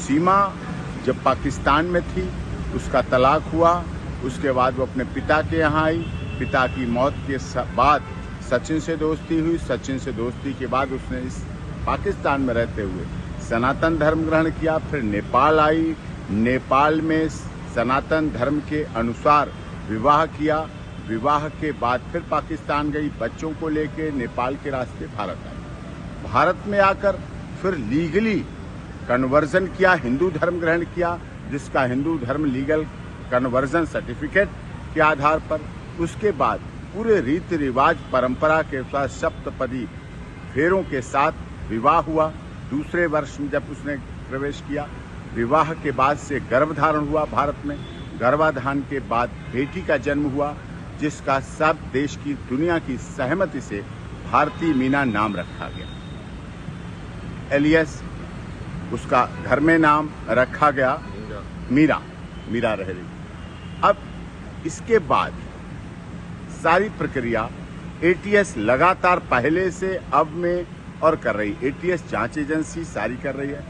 सीमा जब पाकिस्तान में थी, उसका तलाक हुआ, उसके बाद वो अपने पिता के यहाँ आई। पिता की मौत के बाद सचिन से दोस्ती हुई। सचिन से दोस्ती के बाद उसने इस पाकिस्तान में रहते हुए सनातन धर्म ग्रहण किया। फिर नेपाल आई, नेपाल में सनातन धर्म के अनुसार विवाह किया। विवाह के बाद फिर पाकिस्तान गई, बच्चों को लेके नेपाल के रास्ते भारत आई। भारत में आकर फिर लीगली कन्वर्जन किया, हिंदू धर्म ग्रहण किया, जिसका हिंदू धर्म लीगल कन्वर्जन सर्टिफिकेट के आधार पर। उसके बाद पूरे रीति रिवाज परंपरा के साथ सप्तपदी फेरों के साथ विवाह हुआ। दूसरे वर्ष में जब उसने प्रवेश किया, विवाह के बाद से गर्भधारण हुआ भारत में। गर्भाधान के बाद बेटी का जन्म हुआ, जिसका सब देश की दुनिया की सहमति से भारती मीना नाम रखा गया। एलियस उसका घर में नाम रखा गया मीरा रह रही। अब इसके बाद सारी प्रक्रिया एटीएस लगातार पहले से अब में और कर रही। एटीएस जांच एजेंसी सारी कर रही है।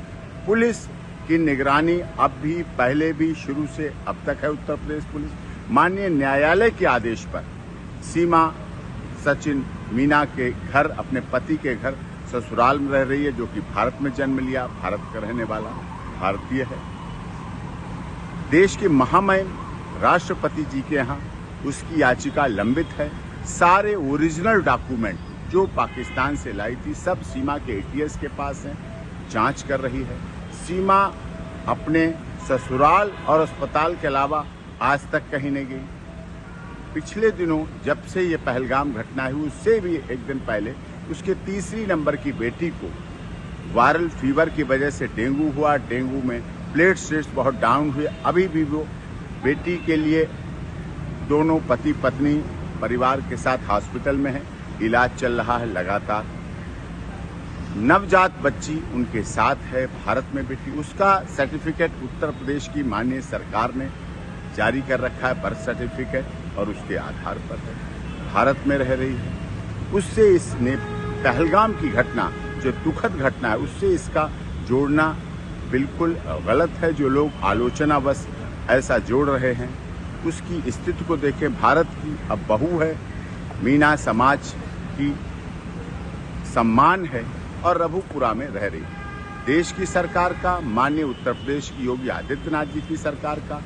पुलिस की निगरानी अब भी पहले भी शुरू से अब तक है। उत्तर प्रदेश पुलिस माननीय न्यायालय के आदेश पर सीमा सचिन मीना के घर, अपने पति के घर ससुराल में रह रही है, जो कि भारत में जन्म लिया, भारत का रहने वाला भारतीय है। देश के महामहिम राष्ट्रपति जी के यहाँ उसकी याचिका लंबित है। सारे ओरिजिनल डॉक्यूमेंट जो पाकिस्तान से लाई थी सब सीमा के एटीएस के पास हैं, जांच कर रही है। सीमा अपने ससुराल और अस्पताल के अलावा आज तक कहीं नहीं गई। पिछले दिनों जब से ये पहलगाम घटना हुई, उससे भी एक दिन पहले उसके तीसरी नंबर की बेटी को वायरल फीवर की वजह से डेंगू हुआ। डेंगू में प्लेटलेट्स बहुत डाउन हुए। अभी भी वो बेटी के लिए दोनों पति पत्नी परिवार के साथ हॉस्पिटल में है, इलाज चल रहा है लगातार। नवजात बच्ची उनके साथ है भारत में बेटी। उसका सर्टिफिकेट उत्तर प्रदेश की माननीय सरकार ने जारी कर रखा है, बर्थ सर्टिफिकेट, और उसके आधार पर है, भारत में रह रही है। उससे इसने पहलगाम की घटना जो दुखद घटना है, उससे इसका जोड़ना बिल्कुल गलत है। जो लोग आलोचनावश ऐसा जोड़ रहे हैं, उसकी स्थिति को देखें। भारत की अब बहू है, मीना समाज की सम्मान है और रघुपुरा में रह रही है। देश की सरकार का, माननीय उत्तर प्रदेश की योगी आदित्यनाथ जी की सरकार का,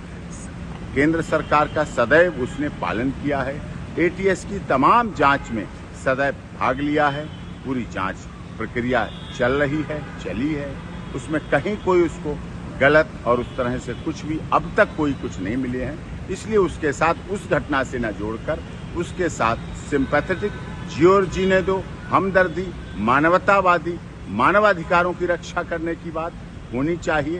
केंद्र सरकार का सदैव उसने पालन किया है। एटीएस की तमाम जांच में सदैव भाग लिया है। पूरी जांच प्रक्रिया चल रही है, चली है। उसमें कहीं कोई उसको गलत और उस तरह से कुछ भी अब तक कोई कुछ नहीं मिले हैं। इसलिए उसके साथ उस घटना से न जोड़कर उसके साथ सिंपैथेटिक, जियो जीने दो, हमदर्दी, मानवतावादी, मानवाधिकारों की रक्षा करने की बात होनी चाहिए।